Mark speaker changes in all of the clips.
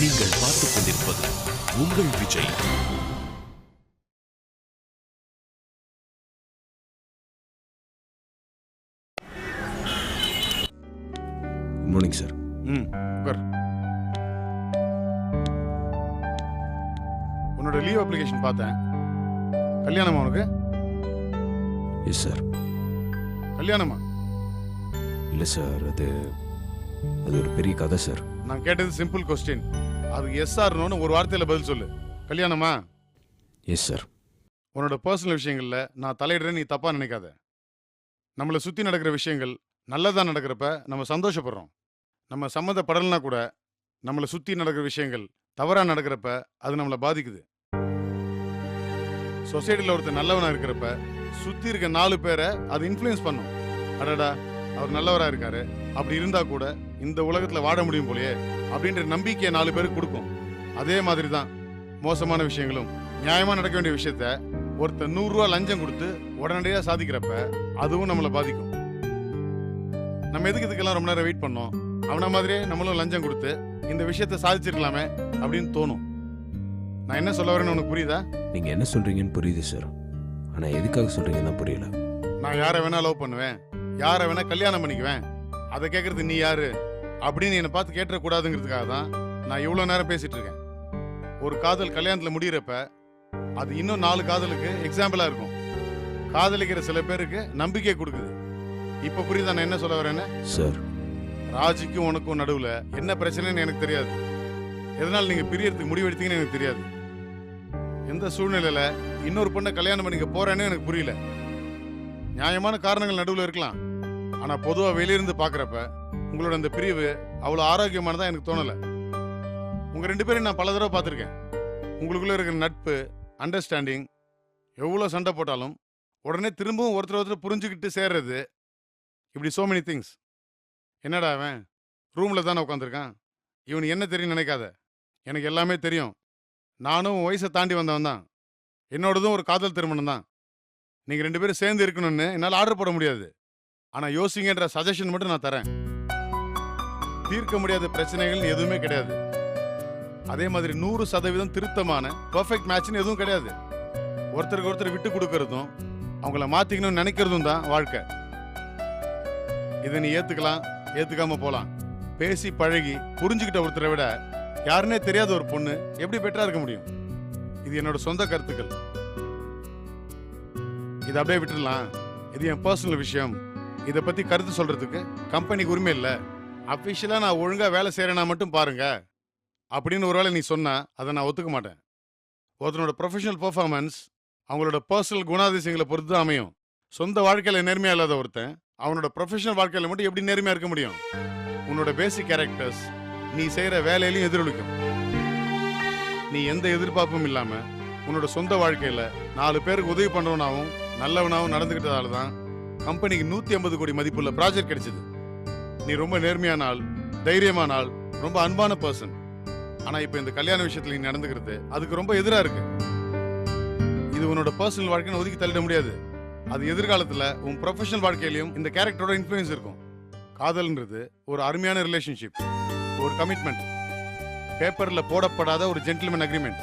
Speaker 1: நீங்கள் பார்த்துக் கொண்டிருப்பது உங்கள் விஜய்.
Speaker 2: Good morning sir.
Speaker 3: உட்கார். உன்னோட லீவ் அப்ளிகேஷன் பார்த்தேன். கல்யாணமா உனக்கு?
Speaker 2: Yes sir.
Speaker 3: கல்யாணமா?
Speaker 2: இல்லை சார், அது ஒரு பெரிய கதை சார்.
Speaker 3: நான் கேட்டது சிம்பிள் கொஸ்டின். அது எஸ் ஆர்னு ஒரு வார்த்தையில் பதில் சொல்லு. கல்யாணமா?
Speaker 2: Yes sir.
Speaker 3: உன்னோட பர்சனல் விஷயங்களில் நான் தலையிடுறேன், நீ தப்பாக நினைக்காத. நம்மளை சுற்றி நடக்கிற விஷயங்கள் நல்லதாக நடக்கிறப்ப நம்ம சந்தோஷப்படுறோம். நம்ம சம்மந்தப்படலைன்னா கூட நம்மளை சுற்றி நடக்கிற விஷயங்கள் தவறாக நடக்கிறப்ப அது நம்மளை பாதிக்குது. சொசைட்டியில் ஒருத்தர் நல்லவனாக இருக்கிறப்ப சுற்றி இருக்க 4 பேரை அது இன்ஃப்ளூயன்ஸ் பண்ணும். அடடா, அவர் நல்லவராக இருக்காரு, அப்படி இருந்தால் கூட இந்த உலகத்தில் வாழ முடியும் போலயே அப்படின்ற நம்பிக்கையை 4 பேருக்கு கொடுக்கும். அதே மாதிரி தான் மோசமான விஷயங்களும். நியாயமாக நடக்க வேண்டிய விஷயத்த ஒருத்தர் 100 ரூபா லஞ்சம் கொடுத்து உடனடியாக சாதிக்கிறப்ப அதுவும் நம்மளை பாதிக்கும். நம்ம எதுக்கு இதுக்கெல்லாம் ரொம்ப நேரம் வெயிட் பண்ணோம்? அவன மாதிரியே நம்மளும் லஞ்சம் கொடுத்து இந்த விஷயத்த சாதிச்சிருக்கலாமே அப்படின்னு தோணும். நான் என்ன சொல்ல வரேன்னு உனக்கு புரியுதா?
Speaker 2: நீங்கள் என்ன சொல்கிறீங்கன்னு புரியுது சார், ஆனால் எதுக்காக சொல்கிறீங்கன்னு தான் புரியல.
Speaker 3: நான் யாரை வேணா லவ் பண்ணுவேன், யாரை வேணா கல்யாணம் பண்ணிக்குவேன், அதை கேட்கறது நீ யாரு அப்படின்னு என்னை பார்த்து கேட்டக்கூடாதுங்கிறதுக்காக தான் நான் இவ்வளோ நேரம் பேசிட்டு இருக்கேன். ஒரு காதல் கல்யாணத்தில் முடிகிறப்ப அது இன்னும் 4 காதலுக்கு எக்ஸாம்பிளாக இருக்கும். காதலிக்கிற சில பேருக்கு நம்பிக்கை கொடுக்குது. இப்போ புரியுதா நான் என்ன சொல்ல வரேன்னு?
Speaker 2: சார்,
Speaker 3: ராஜிக்கும் உனக்கும் நடுவில் என்ன பிரச்சனைன்னு எனக்கு தெரியாது. எதனால் நீங்கள் பிரியறதுக்கு முடிவெடுத்தீங்கன்னு எனக்கு தெரியாது. எந்த சூழ்நிலையில் இன்னொரு பொண்ணை கல்யாணம் பண்ணிக்க போறேன்னு எனக்கு புரியல. நியாயமான காரணங்கள் நடுவில் இருக்கலாம், ஆனால் பொதுவாக வெளியிருந்து பார்க்குறப்ப உங்களோட அந்த பிரிவு அவ்வளோ ஆரோக்கியமானதாக எனக்கு தோணலை. உங்கள் 2 பேரும் நான் பல தடவை பார்த்துருக்கேன். உங்களுக்குள்ளே இருக்கிற நட்பு, அண்டர்ஸ்டாண்டிங், எவ்வளோ சண்டை போட்டாலும் உடனே திரும்பவும் ஒருத்தர் புரிஞ்சுக்கிட்டு சேர்றது, இப்படி சோ மெனி திங்ஸ். என்னடா அவன் ரூமில் தானே உட்காந்துருக்கான், இவனு என்ன தெரியும் நினைக்காத. எனக்கு எல்லாமே தெரியும். நானும் வயசை தாண்டி வந்தவன் தான். என்னோடதும் ஒரு காதல் திருமணம் தான். நீங்கள் 2 பேரும் சேர்ந்து இருக்கணும்னு என்னால் ஆர்டர் போட முடியாது. ஆனால் யோசிங்கன்ற சஜஷன் மட்டும் நான் தரேன். தீர்க்க முடியாத பிரச்சனைகள் எதுவுமே கிடையாது. அதே மாதிரி 100% திருத்தமான பர்ஃபெக்ட் மேட்ச்னு எதுவும் கிடையாது. ஒருத்தருக்கு ஒருத்தர் விட்டு கொடுக்கறதும் அவங்கள மாற்றிக்கணும்னு நினைக்கிறதும் தான் வாழ்க்கை. இதை நீ ஏற்றுக்கலாம், ஏற்றுக்காம போகலாம். பேசி பழகி புரிஞ்சுக்கிட்ட ஒருத்தரை விட யாருன்னே தெரியாத ஒரு பொண்ணு எப்படி பெட்டரா இருக்க முடியும்? இது என்னோட சொந்த கருத்துக்கள். இதை அப்படியே விட்டுடலாம். இது என் பர்சனல் விஷயம். இதை பத்தி கருத்து சொல்றதுக்கு கம்பெனிக்கு உரிமை இல்லை. அஃபிஷியலா நான் ஒழுங்கா வேலை செய்யறேன்னா மட்டும் பாருங்க அப்படின்னு ஒருவேளை நீ சொன்னா அதை நான் ஒத்துக்க மாட்டேன். ஒருத்தனோட ப்ரொஃபஷனல் பெர்ஃபார்மன்ஸ் அவங்களோட பர்சனல் குணாதிசயங்களை பொறுத்து தான் அமையும். சொந்த வாழ்க்கையில நேர்மையா இல்லாத ஒருத்தன் அவனோட ப்ரொஃபஷனல் வாழ்க்கையில மட்டும் எப்படி நேர்மையா இருக்க முடியும்? உன்னோட பேசிக் கேரக்டர்ஸ் நீ செய்யற வேலையிலையும் எதிரொலிக்கும். நீ எந்த எதிர்பார்ப்பும் இல்லாம உன்னோட சொந்த வாழ்க்கையில 4 பேருக்கு உதவி பண்றவனாவும் நல்லவனாவும் நடந்துகிட்டதால தான் கம்பெனிக்கு 150 கோடி மதிப்புள்ள ப்ராஜெக்ட் கிடைச்சது. நீ ரொம்ப நேர்மையான ஆள், தைரியமான ஆள், ரொம்ப அன்பான பர்சன். ஆனா இப்ப இந்த கல்யாண விஷயத்துல நீ நடந்துக்கிறது அதுக்கு ரொம்ப எதிரா இருக்கு. இது உன்னோட பர்சனல் வாழ்க்கைன்னு ஒதுக்கி தள்ளிட முடியாது. அது எதிர்காலத்துல உன் ப்ரொஃபஷனல் வாழ்க்கையிலையும் இந்த கேரக்டரோட இன்ஃப்ளூயன்ஸ் இருக்கும். காதல்ன்றது ஒரு அருமையான ரிலேஷன்ஷிப், ஒரு கமிட்மெண்ட், பேப்பர்ல போடப்படாத ஒரு ஜென்டில்மேன் அக்ரிமெண்ட்.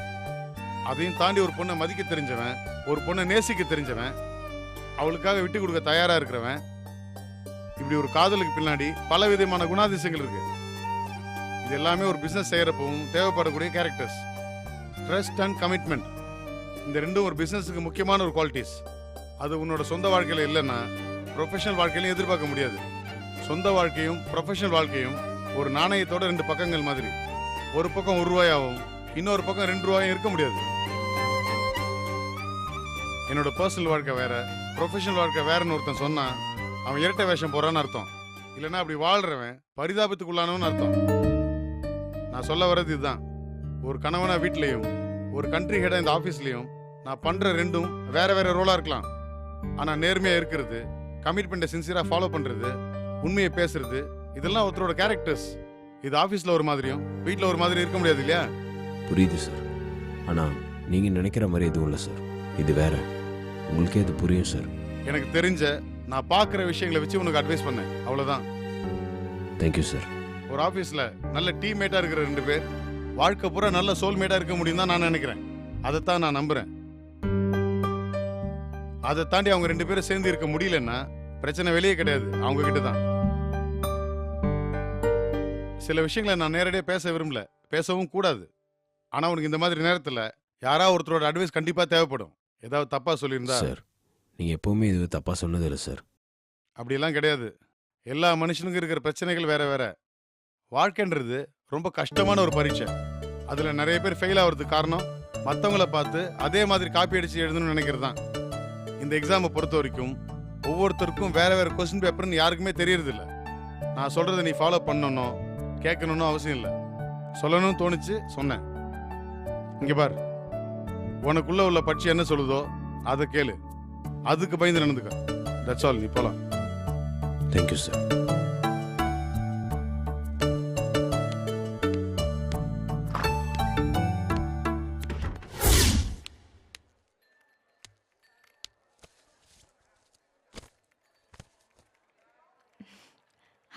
Speaker 3: அதையும் தாண்டி ஒரு பொண்ணை மதிக்க தெரிஞ்சவன், ஒரு பொண்ணை நேசிக்க தெரிஞ்சவன், அவளுக்காக விட்டு கொடுக்க தயாரா இருக்கிறவன், இப்படி ஒரு காதலுக்கு பின்னாடி பல விதமான குணாதிசயங்கள் இருக்கு. இது எல்லாமே ஒரு பிசினஸ் செய்யறப்பவும் தேவைப்படக்கூடிய கேரக்டர்ஸ். ட்ரஸ்ட் அண்ட் கமிட்மெண்ட், இந்த ரெண்டும் ஒரு பிசினஸுக்கு முக்கியமான ஒரு குவாலிட்டிஸ். அது உன்னோட சொந்த வாழ்க்கையில இல்லைன்னா ப்ரொஃபஷனல் வாழ்க்கையிலையும் எதிர்பார்க்க முடியாது. சொந்த வாழ்க்கையும் ப்ரொஃபஷனல் வாழ்க்கையும் ஒரு நாணயத்தோட 2 பக்கங்கள் மாதிரி. ஒரு பக்கம் 1 ரூபாயாவும் இன்னொரு பக்கம் 2 ரூபாயும் இருக்க முடியாது. என்னோட பர்சனல் வாழ்க்கை வேற, ப்ரொஃபஷனல் வாழ்க்கை வேறன்னு ஒருத்தன் சொன்னா அவன் இரட்டை வேஷம் போறான்னு அர்த்தம். இல்லைன்னா அப்படி வாழ்றவன் பரிதாபத்துக்குள்ளானவன்னு அர்த்தம். நான் சொல்ல வர்றது இதுதான். ஒரு கணவனா வீட்லையும் ஒரு கண்ட்ரி ஹெடா இந்த ஆஃபீஸ்லையும் நான் பண்ற 2ம் வேற வேற ரோலா இருக்கலாம். ஆனா நேர்மையா இருக்கிறது, கமிட்மெண்ட்டை சின்சியரா ஃபாலோ பண்றது, உண்மையை பேசுறது, இதெல்லாம் ஒருத்தரோட கேரக்டர்ஸ். இது ஆஃபீஸில் ஒரு மாதிரியும் வீட்டில் ஒரு மாதிரி இருக்க முடியாது இல்லையா?
Speaker 2: புரியுது சார், ஆனால் நீங்கள் நினைக்கிற மாதிரி எதுவும் இல்லை சார். இது வேற. உங்களுக்கே இது புரியும் சார்.
Speaker 3: எனக்கு தெரிஞ்ச நான் பார்க்குற விஷயங்களை வச்சு உனக்கு அட்வைஸ் பண்ணேன், அவ்வளோதான்.
Speaker 2: Thank you sir.
Speaker 3: ஒரு ஆஃபீஸில் நல்ல டீம்மேட்டாக இருக்கிற 2 பேர் வாழ்க்கை பூரா நல்ல சோல்மேட்டா இருக்க முடியும் தான் நான் நினைக்கிறேன். அதைத்தான் நான் நம்புறேன். அதை தாண்டி அவங்க 2 பேரும் சேர்ந்து இருக்க முடியலன்னா பிரச்சனை வெளியே கிடையாது, அவங்க கிட்ட தான். சில விஷயங்களை நான் நேரடியாக பேச விரும்பல, பேசவும் கூடாது. ஆனா உனக்கு இந்த மாதிரி நேரத்துல யாராவது ஒருத்தரோட அட்வைஸ் கண்டிப்பா தேவைப்படும். ஏதாவது தப்பா சொல்லியிருந்தா.
Speaker 2: சார், நீங்கள் எப்போவுமே இது தப்பாக சொன்னதில்லை சார்.
Speaker 3: அப்படியெல்லாம் கிடையாது. எல்லா மனுஷனுக்கும் இருக்கிற பிரச்சனைகள் வேற வேற. வாழ்க்கைன்றது ரொம்ப கஷ்டமான ஒரு பரீட்சை. அதுல நிறைய பேர் ஃபெயில் ஆகிறதுக்கு காரணம் மற்றவங்கள பார்த்து அதே மாதிரி காப்பி அடிச்சு எழுதணும்னு நினைக்கிறது தான். இந்த எக்ஸாமை பொறுத்த வரைக்கும் ஒவ்வொருத்தருக்கும் வேற வேற கொஸ்டின் பேப்பர்னு யாருக்குமே தெரியறதில்ல. நான் சொல்றதை நீ ஃபாலோ பண்ணணும் கேட்கணும்னு அவசியம் இல்லை. சொல்லணும்னு தோணுச்சு சொன்னேன். இங்க பார், உனக்குள்ள உள்ள பட்சி என்ன சொல்லுதோ அதை கேளு, அதுக்கு பயந்து நடந்துக்க. That's all. நீ போலாம்.
Speaker 2: Thank you sir.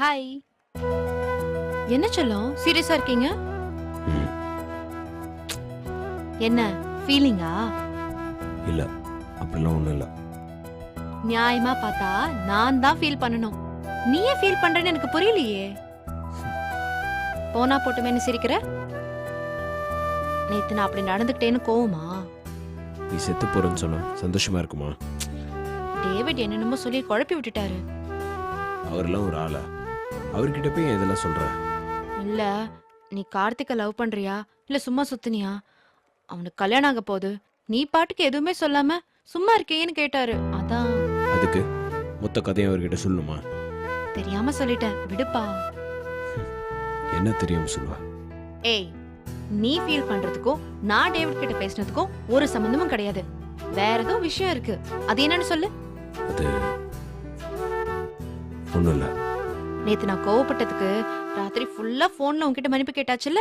Speaker 4: ஹாய். என்ன சொல்லும் சீரியஸா இருக்கீங்க?
Speaker 2: ம்,
Speaker 4: என்ன ஃபீலிங்கா?
Speaker 2: இல்லை, அப்படிலாம் ஒன்றும் இல்லை.
Speaker 4: நியாயமா பார்த்தா நான் தான் ஃபீல் பண்ணணும். நீ ஏன் ஃபீல் பண்றேன்னு எனக்கு புரியலையே. போனா போட்டுமேன்னு சிரிக்கிற? நேத்து நான் அப்படி நடந்துக்கிட்டேன்னு கோவமா?
Speaker 2: நீ செத்து போகிறேன்னு சொன்னா சந்தோஷமா இருக்குமா?
Speaker 4: டேவிட் என்னென்னமோ சொல்லி குழப்பி விட்டுட்டாரு.
Speaker 2: அவரெல்லாம் ஒரு ஆளா? அவர்கிட்ட போய் ஏன் இதெல்லாம் சொல்கிற?
Speaker 4: இல்ல, நீ கார்த்திகை லவ் பண்றியா இல்ல சும்மா சுத்தினியா? அவனுக்கு கல்யாணம் ஆக போகுது, நீ பாட்டுக்கு எதுவுமே சொல்லாம சும்மா இருக்கேன்னு கேட்டாரு. அதான்.
Speaker 2: அதுக்கு மொத்த கதையை அவர்கிட்ட சொல்லணுமா?
Speaker 4: தெரியாம சொல்லிட்டேன், விடுப்பா.
Speaker 2: என்ன தெரியும் சொல்லுவா?
Speaker 4: ஏய், நீ ஃபீல் பண்றதுக்கும் நான் டேவிட் கிட்ட பேசினதுக்கும் ஒரு சம்பந்தமும் கிடையாது. வேற ஏதோ விஷயம் இருக்கு. அது என்னன்னு சொல்லு.
Speaker 2: அது ஒன்றும் இல்லை.
Speaker 4: நேத்து நான் கோவப்பட்டதுக்கு ராத்திரி ஃபுல்லா போன்ல உன்கிட்ட மன்னிப்பு கேட்டாச்சுல்ல,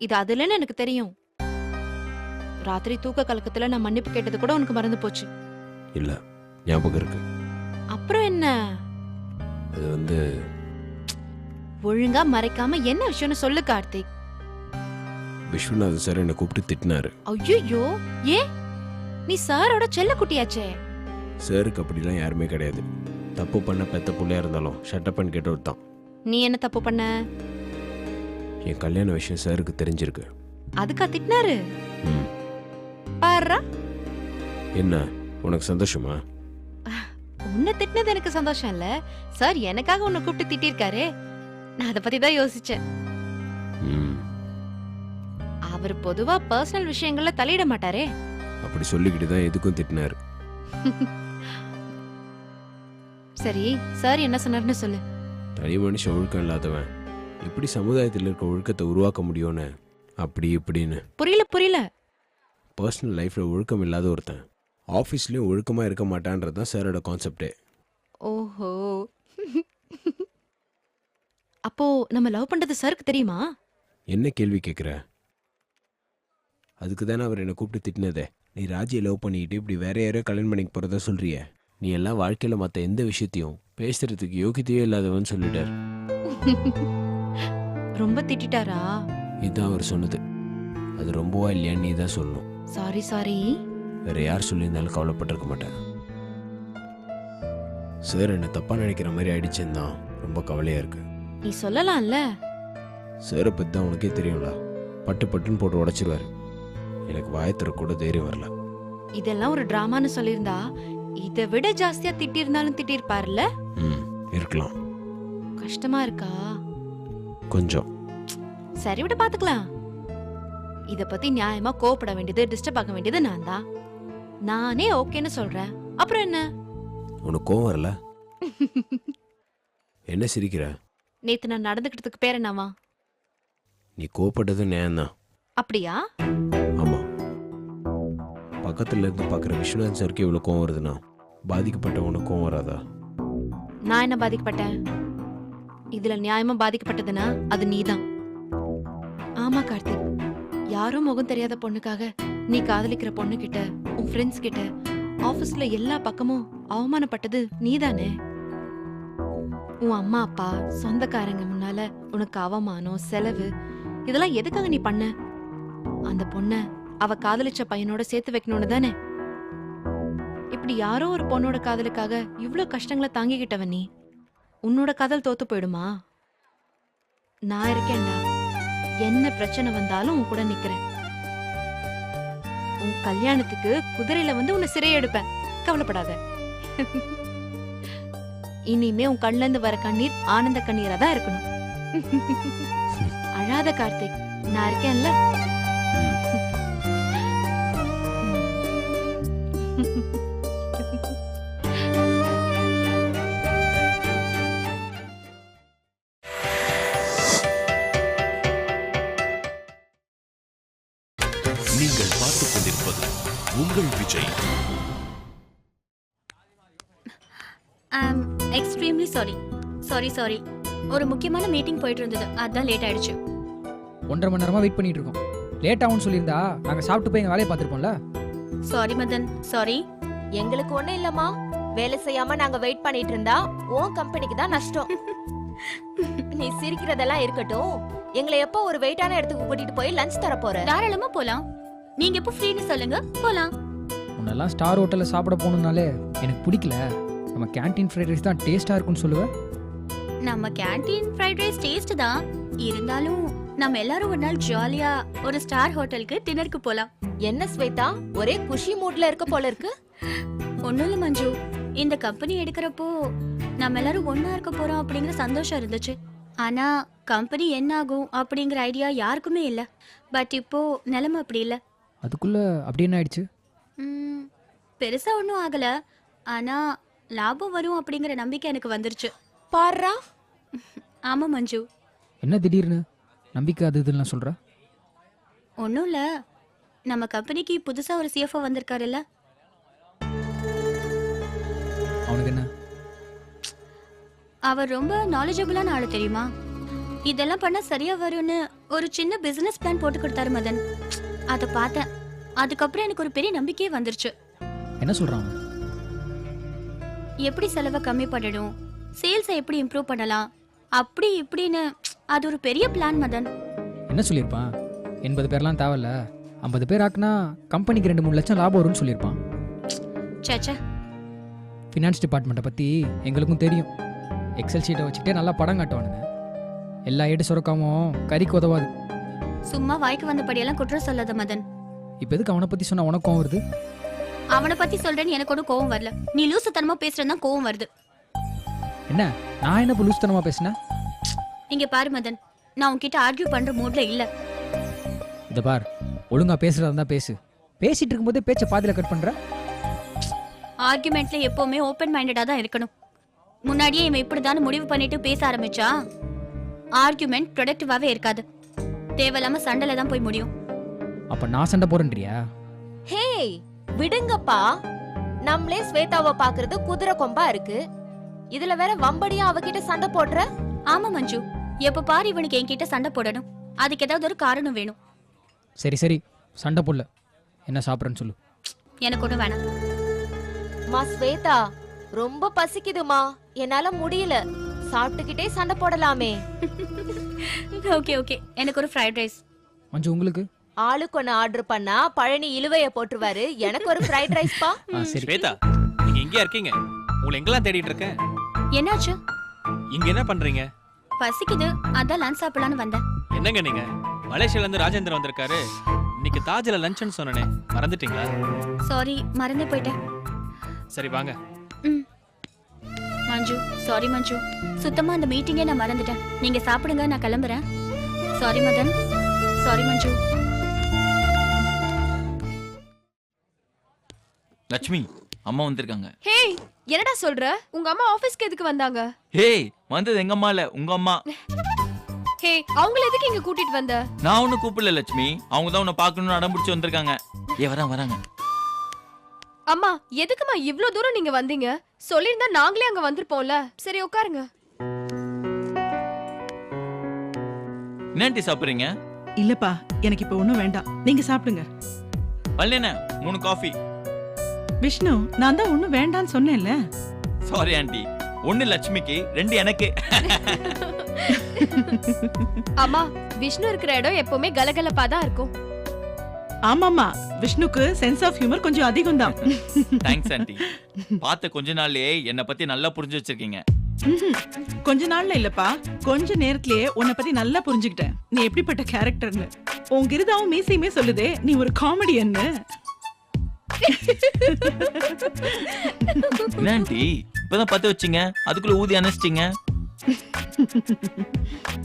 Speaker 4: இது அதுலன்னு எனக்கு தெரியும். ராத்திரி தூக்க கலக்கத்துல நான் மன்னிப்பு கேட்டது கூட உனக்கு மறந்து போச்சு.
Speaker 2: இல்லை, ஞாபகம் இருக்கு.
Speaker 4: அப்புறம் என்ன?
Speaker 2: அது வந்து
Speaker 4: ஒழுங்கா மறைக்காம என்ன விஷயம்னு சொல்லு கார்த்திக்.
Speaker 2: விஸ்வநாதன் சார் என்னை கூப்பிட்டு திட்டினாரு.
Speaker 4: ஐயோ, ஏன்? நீ சாரோட செல்ல குட்டியாச்சே.
Speaker 2: சாருக்கு அப்படிலாம் யாருமே கிடையாது. தப்பு பண்ண பெத்த பிள்ளையா இருந்தாலும் ஷட்டப்பன் கேட்டவர் தான்.
Speaker 4: நீ என்ன தப்பு பண்ண?
Speaker 2: என் கல்யாண விஷயம் சாருக்கு தெரிஞ்சிருக்கு.
Speaker 4: அதுக்கா திட்டினாரு?
Speaker 2: ம்,
Speaker 4: பாருடா.
Speaker 2: என்ன உனக்கு சந்தோஷமா?
Speaker 4: உன்னை திட்டினது எனக்கு சந்தோஷம் இல்ல, சார் எனக்காக உன்னை கூப்பிட்டு திட்டிருக்காரு. நான் அதை பத்தி தான் யோசிச்சேன்.
Speaker 2: ம்,
Speaker 4: அவர் பொதுவா பர்சனல் விஷயங்கள்ல தலையிட மாட்டாரே.
Speaker 2: அப்படி சொல்லிக்கிட்டு தான் எதுக்கும் திட்டினாரு.
Speaker 4: சரி, சார் என்ன சொன்னார்னு சொல்லு.
Speaker 2: தனி மனுஷன் ஒழுக்கம் இல்லாதவன் எப்படி சமுதாயத்தில் இருக்க ஒழுக்கத்தை உருவாக்க முடியும்னு அப்படி இப்படின்னு.
Speaker 4: புரியல.
Speaker 2: பர்சனல் லைஃப்பில் ஒழுக்கம் இல்லாத ஒருத்தன் ஆஃபீஸ்லேயும் ஒழுக்கமாக இருக்க மாட்டான்றது தான் சாரோட கான்செப்டே.
Speaker 4: ஓஹோ. அப்போ நம்ம லவ் பண்றது சாருக்கு தெரியுமா?
Speaker 2: என்ன கேள்வி கேட்குற? அதுக்கு தானே அவர் என்னை கூப்பிட்டு திட்டினதே. நீ ராஜியை லவ் பண்ணிக்கிட்டு இப்படி வேற யாரையோ கல்யாணம் பண்ணிக்க போகிறதா சொல்கிறிய. நீ எல்லாம் வாழ்க்கையில் மற்ற எந்த விஷயத்தையும் பேசுறதுக்கு யோகியத்தையே இல்லாதவன்னு சொல்லிட்டார்.
Speaker 4: ரொம்ப திட்டாரா?
Speaker 2: இதுதான் அவர் சொன்னது. அது ரொம்பவா இல்லையான்னு நீ தான் சொல்லணும்.
Speaker 4: சாரி.
Speaker 2: வேற யார் சொல்லியிருந்தாலும் கவலைப்பட்டிருக்க மாட்டேன். சார் என்னை தப்பாக நினைக்கிற மாதிரி ஆயிடுச்சுன்னு தான் ரொம்ப கவலையாக இருக்கு.
Speaker 4: நீ சொல்லலாம்ல.
Speaker 2: சாரை பற்றி தான் உனக்கே தெரியும்ல, பட்டுன்னு போட்டு உடைச்சிருவாரு. எனக்கு வாயத்திர கூட தைரியம் வரல.
Speaker 4: இதெல்லாம் ஒரு டிராமான்னு சொல்லியிருந்தா இதை விட ஜாஸ்தியா திட்டிருந்தாலும் திட்டிருப்பாருல்ல.
Speaker 2: ம், இருக்கலாம்.
Speaker 4: கஷ்டமா இருக்கா?
Speaker 2: கொஞ்சம்.
Speaker 4: சரி, விட பாத்துக்கலாம். இத பத்தி நியாயமா கோவப்பட வேண்டியது, டிஸ்டர்ப் ஆக வேண்டியது நான் தான். நானே ஓகேன்னு சொல்றேன், அப்புறம் என்ன?
Speaker 2: உனக்கு கோவம் வரல? என்ன சிரிக்கிற?
Speaker 4: நேத்து நான் நடந்துக்கிட்டதுக்கு பேர் என்னவா?
Speaker 2: நீ கோவப்பட்டது நியாயம்தான்.
Speaker 4: அப்படியா?
Speaker 2: ஆமா. பக்கத்துல இருந்து பாக்குற விஸ்வநாதன் சாருக்கு இவ்வளவு கோவம் வருதுன்னா பாதிக்கப்பட்டவனுக்கு கோவம் வராதா?
Speaker 4: நான் என்ன பாதிக்கப்பட்டேன்? இதுல நியாயமா பாதிக்கப்பட்டதுன்னா அது நீதான். ஆமா கார்த்திக், யாரும் முகம் தெரியாத பொண்ணுக்காக நீ காதலிக்கிற பொண்ணு கிட்ட, உன் ஃப்ரெண்ட்ஸ் கிட்ட, ஆபீஸ்ல எல்லா பக்கமும் அவமானப்பட்டது நீதானே. உன் அம்மா அப்பா சொந்தக்காரங்க முன்னால உனக்கு அவமானம், செலவு, இதெல்லாம் எதுக்காக நீ பண்ண? அந்த பொண்ண அவ காதலிச்ச பையனோட சேர்த்து வைக்கணும்னு தானே? இப்படி யாரோ ஒரு பொண்ணோட காதலுக்காக இவ்ளோ கஷ்டங்களை தாங்கிக்கிட்டவன் நீ, உன்னோட காதல் தோத்து போயிடுமா? நான் இருக்கேன்டா. என்ன பிரச்சனை வந்தாலும் உன் கூட நிக்கிறேன். உன் கல்யாணத்துக்கு குதிரையில வந்து உன்னை சிறைய எடுப்பேன். கவலைப்படாத. இனிமே உன் கண்ணுல இருந்து வர கண்ணீர் ஆனந்த கண்ணீரா தான் இருக்கணும். அழாத கார்த்திக், நான் இருக்கேன்ல.
Speaker 1: நீங்கள் பார்த்துக் கொண்டிருப்பது உங்கள் விஜய்.
Speaker 5: Extremely sorry. ஒரு முக்கியமான மீட்டிங் போயிட்டு இருந்தது, அதான் லேட் ஆயிடுச்சு.
Speaker 6: 1.5 மணி நேரமா வெயிட் பண்ணிட்டு இருக்கோம். லேட் ஆகும்னு சொல்லியிருந்தா நாங்க சாப்பிட்டு போய் எங்க வேலையை பார்த்துருப்போம்ல.
Speaker 5: Sorry Madan, sorry.
Speaker 7: எங்களுக்கு ஒண்ணும் இல்லம்மா. வேலை செய்யாம நாங்க வெயிட் பண்ணிட்டு இருந்தா உன் கம்பெனிக்கு தான் நஷ்டம். நீ சிரிக்கிறதெல்லாம் இருக்கட்டும். எங்களை எப்போ ஒரு வெயிட்டான இடத்துக்கு கூட்டிட்டு போய் லஞ்ச் தர போற?
Speaker 5: தாராளமா போலாம். நீங்க எப்போ ஃப்ரீன்னு சொல்லுங்க, போலாம்.
Speaker 6: முன்னெல்லாம் ஸ்டார் ஹோட்டல்ல சாப்பிட போகணும்னாலே எனக்கு பிடிக்கல. நம்ம கேண்டீன் ஃப்ரைட் ரைஸ் தான் டேஸ்டா இருக்கும்னு சொல்லுவேன்.
Speaker 5: நம்ம கேண்டீன் ஃப்ரைட் ரைஸ் டேஸ்ட் தான் இருந்தாலும் நம்ம எல்லாரும் ஒரு நாள் ஜாலியா ஒரு ஸ்டார் ஹோட்டலுக்கு டின்னருக்கு போலாம்.
Speaker 7: என்ன ஸ்வேதா, ஒரே குஷி மூட்ல இருக்க போல இருக்கு.
Speaker 5: ஒண்ணும் இல்ல மஞ்சு, இந்த கம்பெனி எடுக்கிறப்போ நம்ம எல்லாரும் ஒண்ணா இருக்க போறோம் அப்படிங்கிற சந்தோஷம் இருந்துச்சு. ஆனா கம்பெனி என்ன ஆகும் அப்படிங்கிற ஐடியா யாருக்குமே இல்ல. பட் இப்போ நிலைமை அப்படி இல்ல.
Speaker 6: அதுக்குள்ள அப்படி என்ன ஆயிடுச்சு?
Speaker 5: பெருசா ஒன்றும் ஆகல. ஆனா லாபம் வரும் அப்படிங்கிற நம்பிக்கை எனக்கு வந்துருச்சு.
Speaker 7: பாருடா.
Speaker 5: ஆமா மஞ்சு.
Speaker 6: என்ன திடீர்னு நம்பிக்கை அது இதுன்னு சொல்ற?
Speaker 5: ஒன்றும் இல்ல, நம்ம கம்பெனிக்கு புதுசா ஒரு சிஎஃப்ஓ வந்திருக்காருல்ல.
Speaker 6: அவனுக்கு என்ன?
Speaker 5: அவர் ரொம்ப நாலேஜபிளான ஆளு தெரியுமா. இதெல்லாம் பண்ணா சரியா வரும்னு ஒரு சின்ன பிசினஸ் பிளான் போட்டு கொடுத்தாரு மதன். அதை பார்த்தேன். அதுக்கப்புறம் எனக்கு ஒரு பெரிய நம்பிக்கையே வந்துருச்சு.
Speaker 6: என்ன சொல்றான்?
Speaker 5: எப்படி செலவை கம்மி பண்ணணும், சேல்ஸை எப்படி இம்ப்ரூவ் பண்ணலாம், அப்படி இப்படின்னு அது ஒரு பெரிய பிளான் மதன்.
Speaker 6: என்ன சொல்லியிருப்பான்? 80 பேர்லாம் தேவையில்ல, 50 பேர் ஆக்குனா கம்பெனிக்கு 2-3 லட்சம் லாபம் வரும்னு சொல்லியிருப்பான்.
Speaker 5: சேச்சா,
Speaker 6: ஃபினான்ஸ் டிபார்ட்மெண்ட்டை பற்றி எங்களுக்கும் தெரியும். எக்ஸல் ஷீட்டை வச்சுக்கிட்டே நல்லா படம் காட்டுவானுங்க. எல்லா ஏடு சுரக்காமும் கறிக்கு உதவாது.
Speaker 5: சும்மா வாய்க்கு வந்தபடியெல்லாம் குற்றம் சொல்லாத மதன்.
Speaker 6: இப்போ எதுக்கு அவனை பற்றி சொன்னால் உனக்கும் வருது?
Speaker 5: அவனை பத்தி சொல்றேன்னு எனக்கு ஒன்றும் கோவம் வரல. நீ லூசுத்தனமா பேசுறதுதான் கோவம் வருது.
Speaker 6: என்ன நான் என்ன இப்போ லூஸ்தனமாக பேசினேன்?
Speaker 5: இங்க பாரு மதன், நான் உன்கிட்ட ஆர்கியூ பண்ற மூட்ல இல்ல.
Speaker 6: இதை பார், ஒழுங்கா பேசுறதா இருந்தா பேசு. பேசிட்டு இருக்கும்போதே பேச்சை பாதியில கட் பண்ற.
Speaker 5: ஆர்குமெண்ட்ல எப்பவுமே ஓப்பன் மைண்டடா தான் இருக்கணும். முன்னாடியே இவன் இப்படிதான் முடிவு பண்ணிட்டு பேச ஆரம்பிச்சா ஆர்குமெண்ட் ப்ரொடக்டிவாவே இருக்காது. தேவையில்லாம சண்டையில தான் போய் முடியும்.
Speaker 6: அப்ப நான் சண்டை போறேன்றியா?
Speaker 7: ஹேய் விடுங்கப்பா. நம்மளே ஸ்வேதாவை பாக்குறது குதிரை கொம்பா இருக்கு. இதுல வேற வம்படியா அவகிட்ட சண்டை போடுற.
Speaker 5: ஆமா மஞ்சு, எப்ப பாரு இவனுக்கு என்கிட்ட சண்டை போடணும். அதுக்கு ஏதாவது ஒரு காரணம் வேணும்.
Speaker 6: சரி சரி, சண்டை போடல. என்ன சாப்பிட்றேன்னு சொல்லு.
Speaker 5: எனக்கு ஒண்ணு வேணாம்.
Speaker 7: மா ஸ்வேதா, ரொம்ப பசிக்குதுமா, என்னால முடியல. சாப்பிட்டுக்கிட்டே சண்டை போடலாமே.
Speaker 5: ஓகே ஓகே, எனக்கு ஒரு ஃப்ரைட் ரைஸ்.
Speaker 6: மஞ்சு உங்களுக்கு?
Speaker 7: ஆளுக்கு ஒன்னு ஆர்டர் பண்ணா பழனி இழுவைய போட்டுருவாரு. எனக்கு ஒரு ஃப்ரைட் ரைஸ் பா.
Speaker 6: சரி.
Speaker 8: ஸ்வேதா, நீங்க எங்கயா இருக்கீங்க? உங்களை எங்கெல்லாம் தேடிட்டு இருக்கேன்.
Speaker 5: என்னாச்சு?
Speaker 8: இங்க என்ன பண்றீங்க?
Speaker 5: பசிக்குது, அதான் லஞ்ச் சாப்பிடலான்னு வந்தேன்.
Speaker 8: என்னங்க நீங்க? மலேசியால இருந்து ராஜேந்திரன் வந்திருக்காரு. இன்னைக்கு தாஜ்ல லஞ்ச்னு சொன்னனே, மறந்துட்டீங்களா?
Speaker 5: சாரி, மறந்து போயிட்டேன்.
Speaker 8: சரி வாங்க.
Speaker 5: மஞ்சு, சாரி மஞ்சு, சுத்தமா அந்த மீட்டிங்கே நான் மறந்துட்டேன். நீங்க சாப்பிடுங்க, நான் கிளம்புறேன். சாரி மதன், சாரி மஞ்சு.
Speaker 9: லட்சுமி, அம்மா வந்திருக்காங்க.
Speaker 10: ஹேய், என்னடா சொல்ற? உங்க அம்மா ஆபீஸ்க்கு எதுக்கு வந்தாங்க?
Speaker 9: ஹேய், வந்தது எங்க அம்மா இல்ல, உங்க அம்மா.
Speaker 10: ஹே, அவங்கள எதுக்கு இங்க கூட்டிட்டு வந்த?
Speaker 9: நான் ஒன்னும் கூப்பிடல லட்சுமி, அவங்க தான் உன்னை பார்க்கணும்னு அடம் பிடிச்சு வந்திருக்காங்க. வராங்க.
Speaker 10: அம்மா, எதுக்குமா இவ்ளோ தூரம் நீங்க வந்தீங்க? சொல்லிருந்தா நாங்களே அங்க வந்திருப்போம்ல. சரி உட்காருங்க.
Speaker 9: என்ன சாப்பிடுறீங்க?
Speaker 11: இல்லப்பா, எனக்கு இப்ப ஒண்ணும் வேண்டாம், நீங்க சாப்பிடுங்க.
Speaker 9: பல்லேன 3 காஃபி.
Speaker 11: விஷ்ணு, நான் தான் ஒண்ணும் வேண்டான்னு சொன்னேன்ல.
Speaker 9: சாரி ஆண்டி, 1 லட்சுமிக்கு 2 எனக்கு.
Speaker 10: அம்மா, விஷ்ணு இருக்கிற இடம் எப்பவுமே கலகலப்பா தான் இருக்கும்.
Speaker 11: ஆமாமா, விஷ்ணுக்கு சென்ஸ் ஆஃப் ஹியூமர் கொஞ்சம் அதிகம் தான்.
Speaker 9: Thanks aunty. பார்த்த கொஞ்ச நாள்லயே என்னை பத்தி நல்லா புரிஞ்சு வச்சிருக்கீங்க.
Speaker 11: கொஞ்ச நாள்ல இல்லப்பா, கொஞ்ச நேரத்திலேயே உன்னை பத்தி நல்லா புரிஞ்சுக்கிட்டேன். நீ எப்படிப்பட்ட கேரக்டர்னு. உன் கிருதாவும் மீசையுமே சொல்லுதே நீ ஒரு காமெடியன்னு.
Speaker 9: என்ன ஆண்டி இப்பதான் பத்து வச்சீங்க, அதுக்குள்ள ஊதி அணைச்சிட்டீங்க.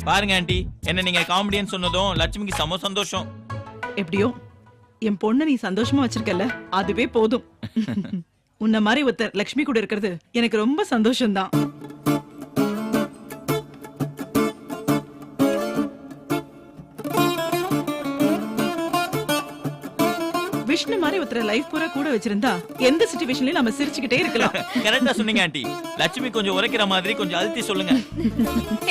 Speaker 9: பாருங்க ஆண்டி, என்ன நீங்க காமெடியன் சொன்னதும் லட்சுமிக்கு செம சந்தோஷம்.
Speaker 11: எப்படியோ என் பொண்ணு நீ சந்தோஷமா வச்சிருக்கல, அதுவே போதும். உன்ன மாதிரி ஒருத்தர் லக்ஷ்மி கூட இருக்கிறது எனக்கு ரொம்ப சந்தோஷம்தான். விஷ்ணு மாதிரி ஒருத்தர் லைஃப் பூரா கூட வச்சிருந்தா எந்த சிச்சுவேஷன்லயும் நம்ம சிரிச்சுக்கிட்டே இருக்கலாம்.
Speaker 9: கரெக்டா சொன்னீங்க ஆண்டி. லட்சுமி கொஞ்சம் உரைக்கிற மாதிரி கொஞ்சம் அழுத்தி சொல்லுங்க.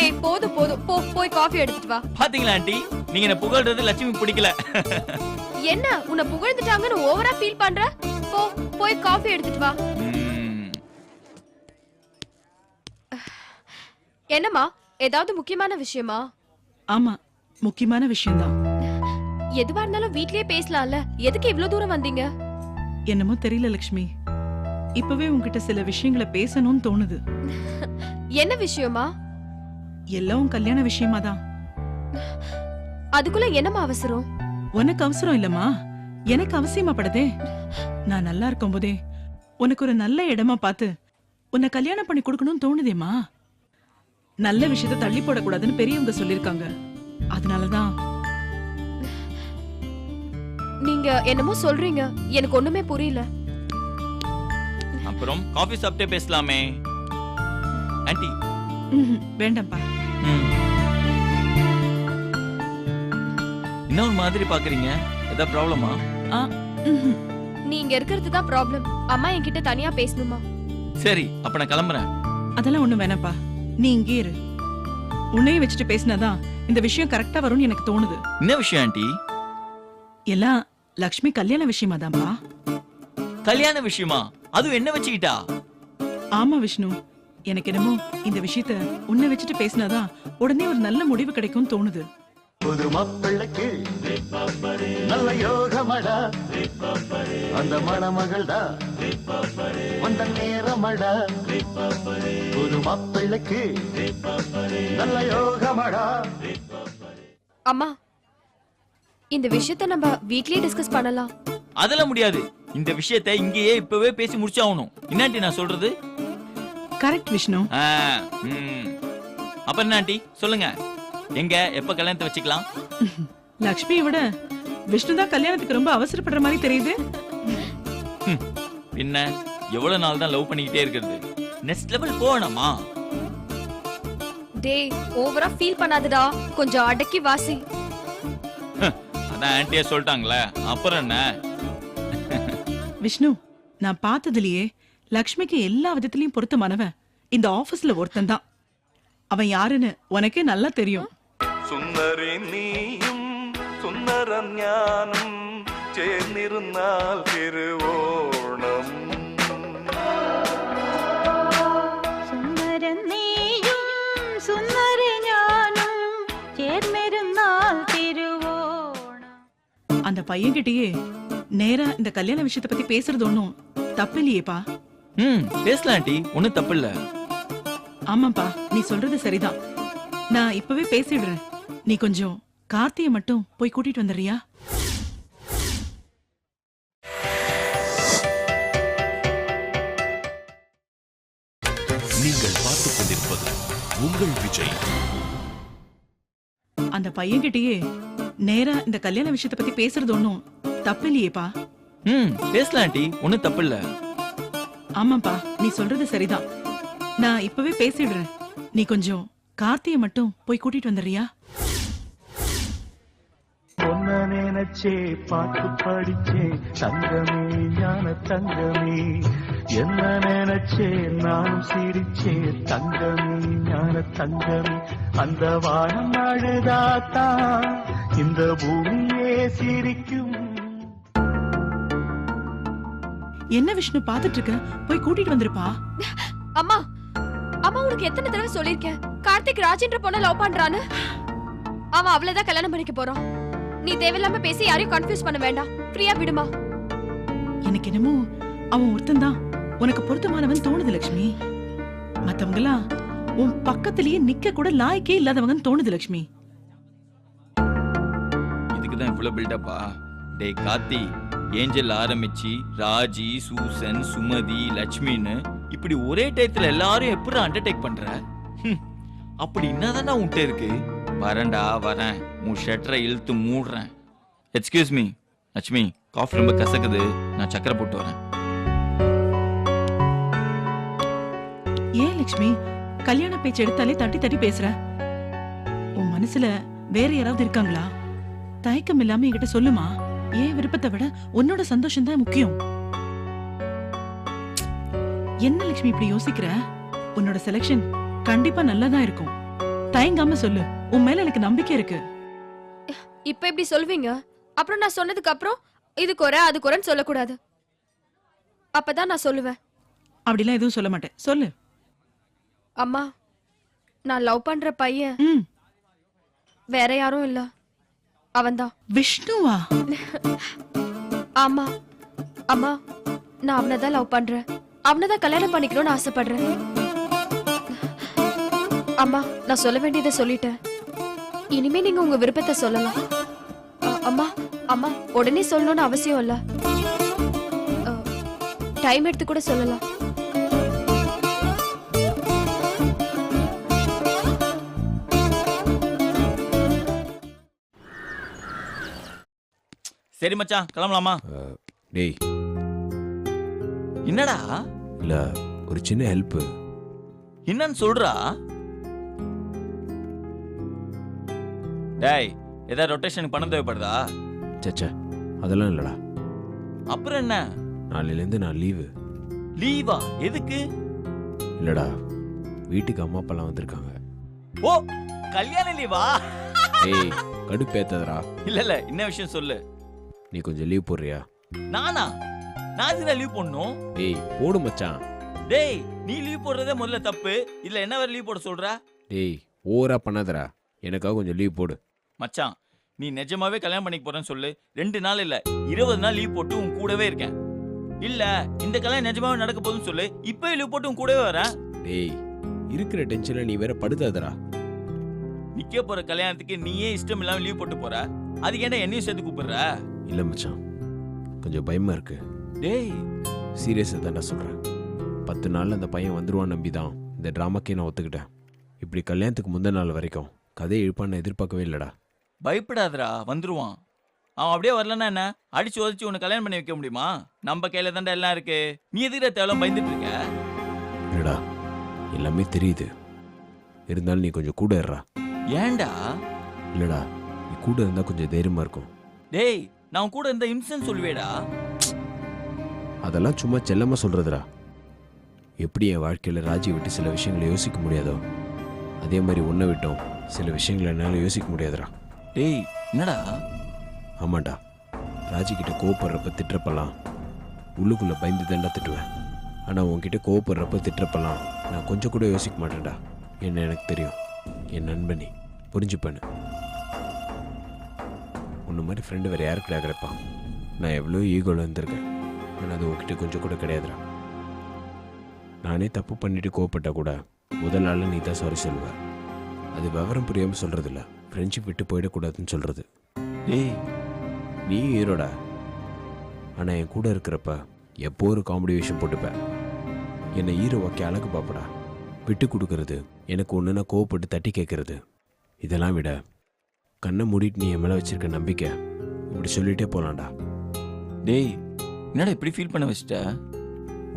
Speaker 10: ஏய் போதும் போதும், போ போய் காஃபி எடுத்துட்டு வா.
Speaker 9: பாத்தீங்களா ஆண்டி, நீங்க என்ன புகழ்றது லட்சுமி பிடிக்கல.
Speaker 10: என்ன உன்னை புகழ்ந்துட்டாங்கன்னு ஓவரா ஃபீல் பண்ற? போ போய் காஃபி எடுத்துட்டு வா. என்னம்மா, ஏதாவது முக்கியமான விஷயமா?
Speaker 11: ஆமா, முக்கியமான விஷயம்தான்.
Speaker 10: எதுவா இருந்தாலும் வீட்லயே பேசலாம்ல, எதுக்கு இவ்ளோ தூரம் வந்தீங்க?
Speaker 11: என்னமோ தெரியல லக்ஷ்மி, இப்பவே உன்கிட்ட சில விஷயங்களை பேசணும்னு தோணுது.
Speaker 10: என்ன விஷயமா?
Speaker 11: எல்லாம் கல்யாண விஷயமா தான்.
Speaker 10: அதுக்குள்ள என்னம்மா அவசரம்?
Speaker 11: உனக்கு அவசரம் இல்லம்மா, எனக்கு அவசியமா படுதே. நான் நல்லா இருக்கும் போதே உனக்கு ஒரு நல்ல இடமா பார்த்து உன்னை கல்யாணம் பண்ணி கொடுக்கணும்னு தோணுதேம்மா. நல்ல விஷயத்த தள்ளி போடக்கூடாதுன்னு பெரியவங்க சொல்லிருக்காங்க. அதனாலதான்.
Speaker 10: நீங்க என்னமோ சொல்றீங்க, எனக்கு ஒண்ணுமே புரியல.
Speaker 9: அப்புறம் காஃபி சாப்பிட்டே பேசலாமே ஆண்டி.
Speaker 11: வேண்டாம்ப்பா.
Speaker 9: இன்னொரு மாதிரி பாக்குறீங்க, ஏதாவது ப்ராப்ளமா?
Speaker 10: நீங்க இருக்கிறது தான் ப்ராப்ளம். அம்மா என்கிட்ட தனியா பேசணுமா?
Speaker 9: சரி, அப்ப நான் கிளம்புறேன்.
Speaker 11: அதெல்லாம் ஒண்ணும் வேணாப்பா, நீ இங்கே இரு. உன்னையும் வச்சுட்டு பேசினாதான் இந்த விஷயம் கரெக்டா வரும்னு எனக்கு தோணுது.
Speaker 9: என்ன விஷயம் ஆண்டி?
Speaker 11: எல்லாம் லக்ஷ்மி கல்யாண விஷயமா தான்ப்பா.
Speaker 9: கல்யாண விஷயமா? அது என்ன வச்சுக்கிட்டா?
Speaker 11: ஆமா விஷ்ணு, எனக்கு என்னமோ இந்த விஷயத்த உன்னை வச்சுட்டு பேசினாதான் உடனே ஒரு நல்ல முடிவு கிடைக்கும்னு தோணுது.
Speaker 12: புது மாப்பிள்ளைக்கு நல்ல யோகமடா, அந்த மணமகள்டா வந்த நேரமடா. புது மாப்பிள்ளைக்கு நல்ல யோகமடா.
Speaker 10: அம்மா, இந்த விஷயத்தை நம்ம வீட்லயே டிஸ்கஸ் பண்ணலாம்.
Speaker 9: அதெல்லாம் முடியாது. இந்த விஷயத்தை இங்கேயே இப்பவே பேசி முடிச்சாகணும். என்னாண்டி நான் சொல்றது?
Speaker 11: கரெக்ட் விஷ்ணு.
Speaker 9: அப்ப என்ன ஆண்டி சொல்லுங்க, எங்க எப்ப கல்யாணத்தை வச்சுக்கலாம்?
Speaker 11: லக்ஷ்மியை விட விஷ்ணு தான் கல்யாணத்துக்கு ரொம்ப அவசரப்படுற மாதிரி தெரியுது.
Speaker 9: பின்ன எவ்வளவு நாள் தான் லவ் பண்ணிக்கிட்டே இருக்கிறது? நெக்ஸ்ட் லெவல் போகணுமா?
Speaker 10: டேய், ஓவரா ஃபீல் பண்ணாதடா, கொஞ்சம் அடக்கி வாசி.
Speaker 9: அதான் ஆன்ட்டியே சொல்லிட்டாங்களே, அப்புறம் என்ன?
Speaker 11: விஷ்ணு, நான் பார்த்ததுலயே லக்ஷ்மிக்கு எல்லா விதத்திலயும் பொருத்தமானவன் இந்த ஆபீஸ்ல ஒருத்தன் தான். அவன் யாருன்னு உனக்கே நல்லா தெரியும்.
Speaker 12: சுந்தரி நீயும் சுந்தர ஞானம் சேர்ந்திருந்தால் திருவோணம்.
Speaker 13: சுந்தர நீயும் சுந்தர ஞானம் சேர்ந்திருந்தால் திருவோணம்.
Speaker 11: அந்த பையன்கிட்டயே நேரா இந்த கல்யாண விஷயத்தை பத்தி பேசுறது ஒண்ணும் தப்பு இல்லையேப்பா.
Speaker 9: பேசலாம் ஆண்டி, ஒண்ணும் தப்பு இல்ல.
Speaker 11: ஆமாப்பா, நீ சொல்றது சரிதான். நான் இப்பவே பேசிடுறேன். நீ கொஞ்சம் கார்த்தியை மட்டும் போய் கூட்டிட்டு வந்துடுறியா?
Speaker 1: நீங்கள் பார்த்துக் கொண்டிருப்பது உங்கள் விஜய்.
Speaker 11: அந்த பையன்கிட்டயே நேரா இந்த கல்யாண விஷயத்தை பத்தி பேசுறது ஒண்ணும் தப்பு இல்லையேப்பா.
Speaker 9: பேசலாம் ஆண்டி, ஒண்ணும் தப்பு இல்ல.
Speaker 11: ஆமாப்பா, நீ சொல்றது சரிதான். நான் இப்பவே பேசிடுறேன். நீ கொஞ்சம் கார்த்தியை மட்டும் போய் கூட்டிட்டு வந்துடுறியா?
Speaker 12: பொன்ன நினைச்சே பாட்டு படிச்சே தங்கமே ஞான தங்கமே, என்ன நினைச்சே நானும் சிரிச்சே தங்கமே ஞான தங்கமே. அந்த வானம் அழுதாத்தான் இந்த பூமியே சிரிக்கும்.
Speaker 11: என்ன விஷ்ணு பாத்துட்டு இருக்க? போய் கூட்டிட்டு வந்துருப்பா.
Speaker 10: அம்மா, அம்மா உனக்கு எத்தனை தடவை சொல்லிருக்கேன் கார்த்திக் ராஜேந்திர பொண்ண லவ் பண்றான்னு. அவன் அவ்வளவுதான் கல்யாணம் பண்ணிக்க போறான். நீ தேவையில்லாம பேசி யாரையும் கன்ஃபியூஸ் பண்ண வேண்டாம். ஃப்ரீயா விடுமா.
Speaker 11: எனக்கு என்னமோ அவன் ஒருத்தன்தான் உனக்கு பொருத்தமானவன் தோணுது லட்சுமி. மத்தவங்கலாம் உன் பக்கத்திலேயே நிக்க கூட லாய்க்கே இல்லாதவங்கன்னு தோணுது லட்சுமி.
Speaker 9: இதுக்குதான் இவ்வளவு பில்டப்பா? டேய் கார்த்தி, ஏஞ்சல் ஆரம்பிச்சு ராஜி, சூசன், சுமதி, லட்சுமின்னு இப்படி ஒரே டயத்துல எல்லாரும் எப்படி அண்டர்டேக் பண்ற? அப்படி என்னதானா உன்கிட்ட இருக்கு? வரேன்டா வரேன், உன் ஷட்டரை இழுத்து மூடுறேன். எக்ஸ்கியூஸ் மீ லட்சுமி, காஃபி ரொம்ப கசக்குது, நான் சக்கரை போட்டு வரேன்.
Speaker 11: ஏன் லட்சுமி கல்யாண பேச்சு எடுத்தாலே தட்டி தட்டி பேசுற? உன் மனசுல வேற யாராவது இருக்காங்களா? தயக்கம் இல்லாம என்கிட்ட சொல்லுமா. ஏன் விருப்பத்தை விட உன்னோட சந்தோஷம் தான் முக்கியம். என்ன லட்சுமி இப்படி யோசிக்கிற? உன்னோட செலக்ஷன் கண்டிப்பா நல்லதா இருக்கும். தயங்காம சொல்லு, உன் மேல எனக்கு நம்பிக்கை இருக்கு.
Speaker 10: இப்ப எப்படி சொல்வீங்க? அப்புறம் நான் சொன்னதுக்கு அப்புறம் இது குறை அது குறைன்னு சொல்லக்கூடாது. அப்பதான் நான் சொல்லுவேன்.
Speaker 11: அப்படிலாம் எதுவும் சொல்ல மாட்டேன், சொல்லு.
Speaker 10: அம்மா, நான் லவ் பண்ற பையன் வேற யாரும் இல்ல, அவன்தான்.
Speaker 11: விஷ்ணுவா?
Speaker 10: ஆமா அம்மா, நான் அவனைதான் லவ் பண்றேன். அவனைதான் கல்யாணம் பண்ணிக்கணும்னு ஆசைப்படுறேன். அம்மா, நான் சொல்ல வேண்டியதை சொல்லிட்டேன். இனிமே நீங்க உங்க விருப்பத்தை சொல்லலாம். அம்மா அம்மா, உடனே சொல்லணும்னு அவசியம் இல்ல. டைம் எடுத்து கூட சொல்லலாம்.
Speaker 9: சரி மச்சான், கிளம்பலாமா?
Speaker 2: டேய்
Speaker 9: என்னடா?
Speaker 2: இல்ல ஒரு சின்ன ஹெல்ப்.
Speaker 9: என்னன்னு சொல்றா? டேய், ஏதாவது ரொட்டேஷனுக்கு பணம் தேவைப்படுதா?
Speaker 2: சச்சா அதெல்லாம் இல்லடா.
Speaker 9: அப்புறம் என்ன?
Speaker 2: நாளையிலேருந்து நான் லீவு.
Speaker 9: லீவா? எதுக்கு?
Speaker 2: இல்லடா, வீட்டுக்கு அம்மா அப்பாலாம் வந்திருக்காங்க.
Speaker 9: ஓ, கல்யாண லீவா?
Speaker 2: ஏய் கடுப்பேத்ததடா.
Speaker 9: இல்ல என்ன விஷயம் சொல்லு.
Speaker 2: நீ கொஞ்சம் லீவ் போடுறியா?
Speaker 9: நானா? நான் எதுக்கு லீவ் போடணும்?
Speaker 2: டேய் போடு மச்சான்.
Speaker 9: டேய், நீ லீவ் போடுறதே முதல்ல தப்பு. இல்ல என்ன வேற லீவ் போட சொல்ற?
Speaker 2: டேய் ஓவரா பண்ணாதடா, எனக்காக கொஞ்சம் லீவ் போடு.
Speaker 9: மச்சான், நீ நிஜமாவே கல்யாணம் பண்ணிக்க போறேன்னு சொல்லு. 2 நாள் இல்ல 20 நாள் லீவ் போட்டு உன் கூடவே இருக்கேன். இல்ல இந்த கல்யாணம் நிஜமாவே நடக்க போகுதுன்னு சொல்லு, இப்பவே லீவ் போட்டு உன் கூடவே வரேன்.
Speaker 2: டேய் இருக்கிற டென்ஷன்ல நீ வேற படுத்தாதடா.
Speaker 9: நிக்க போற கல்யாணத்துக்கு நீயே இஷ்டம் இல்லாம லீவ் போட்டு போற, அதுக்கு என்ன என்னையும் சேர்த்து கூப்பிடுற?
Speaker 2: இல்ல மச்சான், கொஞ்சம் பயமா இருக்கு.
Speaker 9: டேய்
Speaker 2: சீரியஸா தான்டா சொல்றேன். 10 நாள்ல அந்த பையன் வந்துருவான் நம்பிதான் இந்த டிராமாக்கே நான் ஒத்துக்கிட்டேன். இப்படி கல்யாணத்துக்கு முந்தின நாள் வரைக்கும் கதையை இழுப்பான்னு எதிர்பார்க்கவே இல்லடா.
Speaker 9: பயப்படாதடா, வந்துருவான். அவன் அப்படியே வரலன்னா என்ன, அடிச்சு உதச்சு உன்னை கல்யாணம் பண்ணி வைக்க முடியுமா? நம்ம கையில தாண்டா எல்லாம் இருக்கு. நீ எதுக்கு தேவலாம் பயந்துட்டு இருக்க?
Speaker 2: இல்லடா, எல்லாமே தெரியுது. இருந்தாலும் நீ கொஞ்சம் கூட இருடா.
Speaker 9: ஏன்டா?
Speaker 2: இல்லடா, நீ கூட இருந்தா கொஞ்சம் தைரியமா இருக்கும்.
Speaker 9: டேய், நான் கூட இருந்த இம்சன் சொல்லுவேடா.
Speaker 2: அதெல்லாம் சும்மா செல்லமா சொல்றதுடா. எப்படி என் வாழ்க்கையில ராஜி விட்டு சில விஷயங்களை யோசிக்க முடியாதோ, அதே மாதிரி உன்னை விட்டோம் சில விஷயங்களை என்னால யோசிக்க முடியாதுடா.
Speaker 9: டேய் என்னடா?
Speaker 2: ஆமாண்டா, ராஜி கிட்ட கோவப்படுறப்ப திட்டுறப்பெல்லாம் உள்ளுக்குள்ள பயந்து தாண்டா திட்டுவேன். ஆனா உன்கிட்ட கோவப்படுறப்ப திட்டுறப்பெல்லாம் நான் கொஞ்சம் கூட யோசிக்க மாட்டேன்டா. என்ன எனக்கு தெரியும், என் நண்பனி புரிஞ்சுப்பேன்னு. உன்ன மாதிரி ஃப்ரெண்டு வேறு யாருக்கிட்ட கிடைப்பான்? நான் எவ்வளோ ஈகோவில் இருந்திருக்கேன், ஆனால் அது உங்ககிட்ட கொஞ்சம் கூட கிடையாதுடா. நானே தப்பு பண்ணிட்டு கோவப்பட்டா கூட முதல் நாளில் நீ தான் சாரி சொல்லுவேன். அது விவரம் புரியாமல் சொல்கிறதில்ல, ஃப்ரெண்ட்ஷிப் விட்டு போயிடக்கூடாதுன்னு சொல்கிறது.
Speaker 9: டேய்
Speaker 2: நீ ஹீரோடா, ஆனால் என் கூட இருக்கிறப்ப எப்போ ஒரு காமெடி விஷயம் போட்டுப்பேன். என்னை ஹீரோ வைக்க அழகு பாப்படா. விட்டு கொடுக்கறது, எனக்கு ஒன்றுனா கோவப்பட்டு தட்டி கேட்கறது, இதெல்லாம் விட கண்ணை மூடிட்டு நீ என் மேலே வச்சிருக்க நம்பிக்கை, இப்படி சொல்லிட்டே போகலாம்டா.
Speaker 9: டேய் என்னடா இப்படி ஃபீல் பண்ண வச்சிட்ட?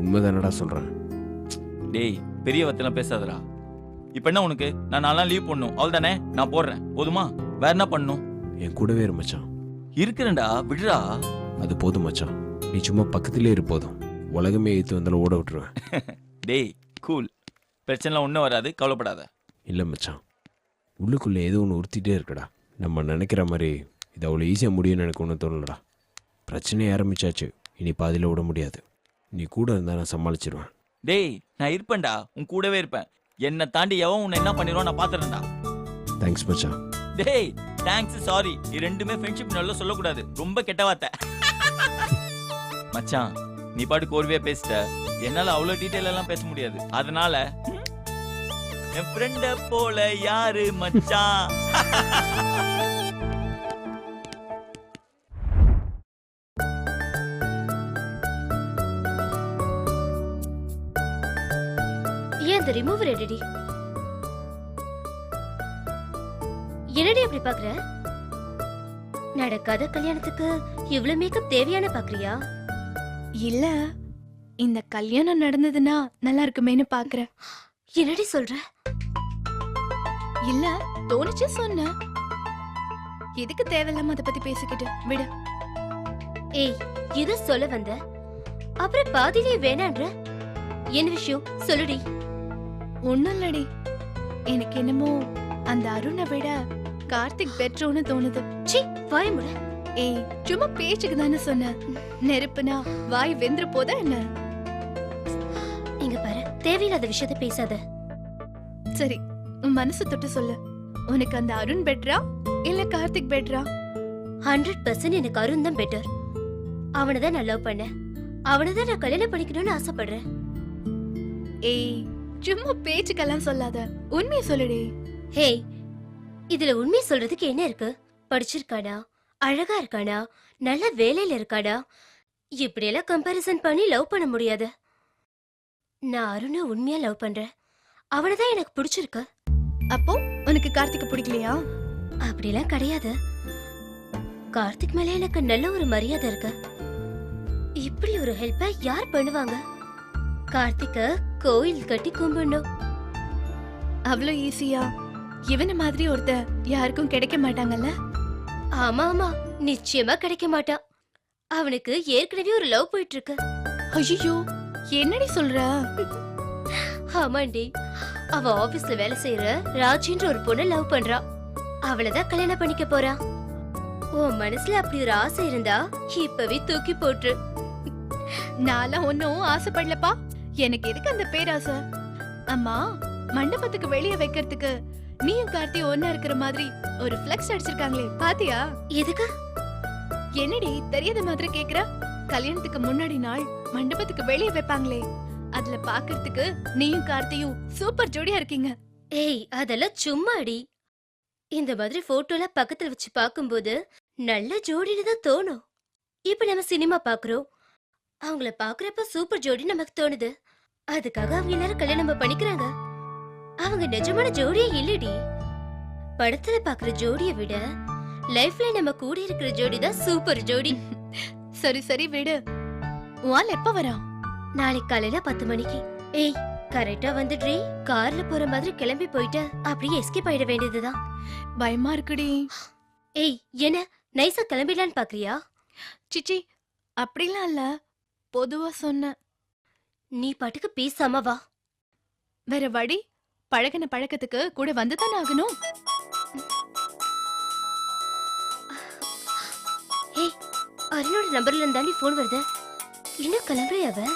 Speaker 2: உண்மைதானடா சொல்கிறேன்.
Speaker 9: டேய் பெரிய வத்தெல்லாம் பேசாதடா. இப்போ என்ன உனக்கு? நான் 4 நாள் லீவ் போடணும், அவள் தானே? நான் போடுறேன், போதுமா? வேற என்ன பண்ணணும்?
Speaker 2: என் கூடவே இரு மச்சான்.
Speaker 9: இருக்கிறேன்டா, விடுறா.
Speaker 2: அது போதும் மச்சான், நீ சும்மா பக்கத்திலே இரு போதும். உலகமே ஏற்று வந்தாலும் ஓட விட்டுருவேன்.
Speaker 9: டேய் கூல், பிரச்சனைலாம் ஒன்றும் வராது, கவலைப்படாத.
Speaker 2: இல்லை மச்சான், உள்ளுக்குள்ளே ஏதோ ஒன்று உறுத்திட்டே இருக்குடா. நம்ம நினைக்கிற மாதிரி இது அவ்வளோ ஈஸியாக முடியும்னு எனக்கு ஒன்றும் தோணலடா. பிரச்சனையை ஆரம்பிச்சாச்சு, இனி பாதியில் விட முடியாது. நீ கூட இருந்தால் நான் சமாளிச்சிருவேன்.
Speaker 9: டேய் நான் இருப்பேன்டா, உன் கூடவே இருப்பேன். என்னை தாண்டி எவன் உன்னை என்ன பண்ணிடுவான் நான் பார்த்துறேன்டா.
Speaker 2: தேங்க்ஸ் மச்சான்.
Speaker 9: டேய் தேங்க்ஸ் சாரி இது ரெண்டுமே ஃப்ரெண்ட்ஷிப் நல்லா சொல்லக்கூடாது, ரொம்ப கெட்ட வார்த்தை. மச்சான் நீ பாட்டு கோர்வையா பேசிட்ட, என்னால அவ்வளவு டீடைல் எல்லாம் பேச முடியாது. அதனால என் ஃப்ரெண்ட போல யாரு மச்சான்?
Speaker 5: ஏன் அந்த ரிமூவர் எடுடி? என்னடி அப்படி பாக்குற? நடக்காத கல்யாணத்துக்கு இவ்வளவு மேக்கப் தேவையான பாக்குறியா?
Speaker 10: இல்ல இந்த கல்யாணம் நடந்ததுன்னா நல்லா இருக்குமேன்னு பாக்குறேன்.
Speaker 5: என்னடி சொல்ற?
Speaker 10: இல்ல தோணுச்சு சொன்னேன். எதுக்கு தேவையில்லாம அதை பத்தி பேசிக்கிட்டு விடு.
Speaker 5: ஏய் எது சொல்ல வந்த? அப்புறம் பாதியிலே வேணான்ற என்ன விஷயம் சொல்லுடி.
Speaker 10: ஒண்ணும் இல்லடி, எனக்கு என்னமோ அந்த அருணை விட கார்த்திக் பெட்ரோன்னு தோணுது.
Speaker 5: சீ வாய் மூடு.
Speaker 10: ஏய் சும்மா பேச்சுக்கு தானே சொன்ன, நெருப்புனா வாய் வெந்துரு போதா என்ன?
Speaker 5: இங்க பாரு தேவையில்லாத விஷயத்தை பேசாத.
Speaker 10: சரி உன் மனசு தொட்டு சொல்லு, உனக்கு அந்த அருண் பெட்டரா இல்ல கார்த்திக் பெட்டரா?
Speaker 5: 100% எனக்கு அருண் தான் பெட்டர். அவனதான் நான் லவ் பண்ணேன், அவனதான் நான் கல்யாணம் பண்ணிக்கணும்னு ஆசைப்படுறேன்.
Speaker 10: ஏய் சும்மா பேச்சுக்கெல்லாம் சொல்லாத, உண்மையை சொல்லுடி.
Speaker 5: ஹேய் இதுல உண்மை சொல்றதுக்கு என்ன இருக்கு? படிச்சிருக்கானா, அழகா இருக்கானா, நல்ல வேலையில இருக்கானா, இப்படியெல்லாம் கம்பாரிசன் பண்ணி லவ் பண்ண முடியாது. நான் அருணை உண்மையா லவ் பண்றேன், அவனதான் எனக்கு பிடிச்சிருக்கு.
Speaker 10: அப்போ உனக்கு கார்த்திக் பிடிக்கலையா?
Speaker 5: அப்படிலாம் கிடையாது. கார்த்திக் மேல எனக்கு நல்ல ஒரு மரியாதை இருக்கு. இப்படி ஒரு ஹெல்ப்ப யார் பண்ணுவாங்க? கார்த்திக்க கோயில் கட்டி கும்பிடணும்.
Speaker 10: அவ்வளவு ஈஸியா இவன மாதிரி ஒருத்த யாருக்கும் கிடைக்க மாட்டாங்கல்ல?
Speaker 5: ஆமா ஆமா நிச்சயமா கிடைக்க மாட்டான். அவனுக்கு ஏற்கனவே ஒரு லவ் போயிட்டு இருக்கு.
Speaker 10: ஐயோ என்னடி சொல்ற?
Speaker 5: ஆமாண்டி, அவ ஆபீஸ்ல வேலை செய்யற ராஜின்ற ஒரு பொண்ணு லவ் பண்றா. அவளதான் கல்யாணம் பண்ணிக்க போறா. உன் மனசுல அப்படி ஒரு ஆசை இருந்தா இப்பவே தூக்கி போட்டு.
Speaker 10: நான்லாம் ஒன்னும் ஆசைப்படலப்பா, எனக்கு எதுக்கு அந்த பேராசை? அம்மா மண்டபத்துக்கு வெளியே வைக்கிறதுக்கு நீயும் கார்த்தி ஒன்னா இருக்கிற மாதிரி ஒரு ஃபிளக்ஸ் அடிச்சிருக்காங்களே பாத்தியா?
Speaker 5: எதுக்கு?
Speaker 10: என்னடி தெரியாத மாதிரி கேக்குற? கல்யாணத்துக்கு முன்னாடி நாள் மண்டபத்துக்கு வெளியே வைப்பாங்களே, அதுல பாக்குறதுக்கு நீயும் கார்த்தியும் சூப்பர் ஜோடியா இருக்கீங்க.
Speaker 5: ஏய் அதெல்லாம் சும்மாடி. இந்த மாதிரி போட்டோல பக்கத்துல வச்சு பாக்கும்போது நல்ல ஜோடின்னு தான் தோணும். இப்ப நம்ம சினிமா பாக்குறோம், அவங்கள பாக்குறப்ப சூப்பர் ஜோடி நமக்கு தோணுது. அதுக்காக அவங்க எல்லாரும் கல்யாணம் பண்ணிக்கிறாங்க. அவங்க நிஜமான ஜோடியே இல்லடி. படத்துல பாக்குற ஜோடியை விட லைஃப்ல நம்ம கூட இருக்கிற ஜோடி தான் சூப்பர் ஜோடி.
Speaker 10: சரி சரி விடு. உன் எப்ப வரா?
Speaker 5: நாளைக்கு காலையில 10 மணிக்கு. ஏய் கரெக்டா வந்துடுறீ. கார்ல போற மாதிரி கிளம்பி போயிட்டு அப்படியே எஸ்கேப் ஆயிட வேண்டியதுதான்.
Speaker 10: பயமா இருக்குடி.
Speaker 5: ஏய் என்ன நைஸா கிளம்பிடலான்னு பாக்குறியா?
Speaker 10: சிச்சி அப்படிலாம் இல்ல, பொதுவா சொன்ன.
Speaker 5: நீ பாட்டுக்கு பேசாம வா.
Speaker 10: வேற வழி, பழகின பழக்கத்துக்கு கூட வந்துதானே ஆகணும்.
Speaker 5: ஏய் அருணோட நம்பர்ல இருந்தாண்டி போன் வருது. இன்னும் கிளம்புறியா? அவ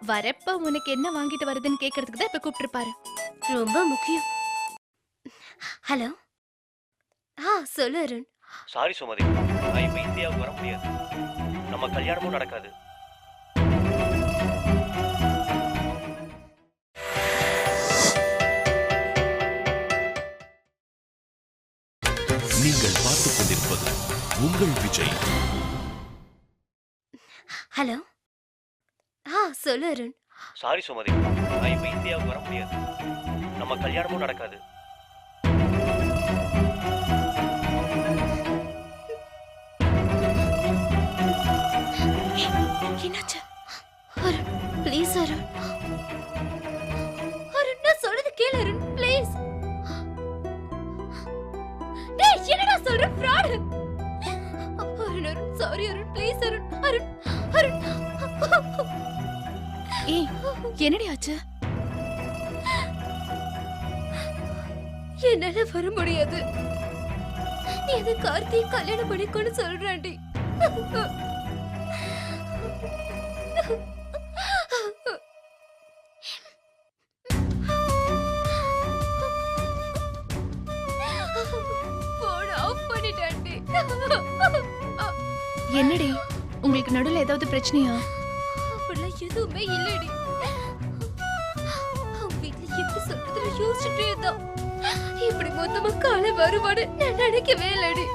Speaker 10: வரப்ப உனக்கு என்ன வாங்கிட்டு வருதுன்னு கேக்குறதுக்கு தான் இப்ப கூப்பிட்டுருப்பாரு.
Speaker 5: ரொம்ப முக்கியம். ஹலோ சொல்லு அருண்.
Speaker 14: சாரி சுமதி, நான் இப்ப இந்தியாவுக்கு வர முடியாது. நம்ம கல்யாணமும் நடக்காது.
Speaker 1: நீங்கள் பார்த்துக் கொண்டிருப்பது உங்கள் விஜய்.
Speaker 5: ஹலோ சொல்லு அருண்.
Speaker 14: சாரி சுமதி, நான் இப்ப இந்தியாவுக்கு வர முடியாது. நம்ம கல்யாணமும் நடக்காது.
Speaker 5: என்னாச்சு? அருண் ப்ளீஸ் அருண். அருண் நான் சொல்றது கேளு அருண் ப்ளீஸ். டேய் என்னடா சொல்ற? Fraud. Arun Arun sorry Arun please Arun. Arun Arun.
Speaker 10: ஏய் என்னடி ஆச்சு?
Speaker 5: என்னால வர முடியாது. நீ அந்த கார்த்தியை கல்யாணம் பண்ணிக்கோன்னு சொல்றாண்டி.
Speaker 10: என்னடி உங்களுக்கு நடுவுல ஏதாவது பிரச்சனையா?
Speaker 5: அப்படிலாம் எதுவுமே இல்லடி. அவன் வீட்டுல எப்படி சொல்றதுன்னு யோசிச்சுட்டே இருந்தான். இப்படி மொத்தமா காலை வருவான்னு நான் நினைக்கவே இல்லடி.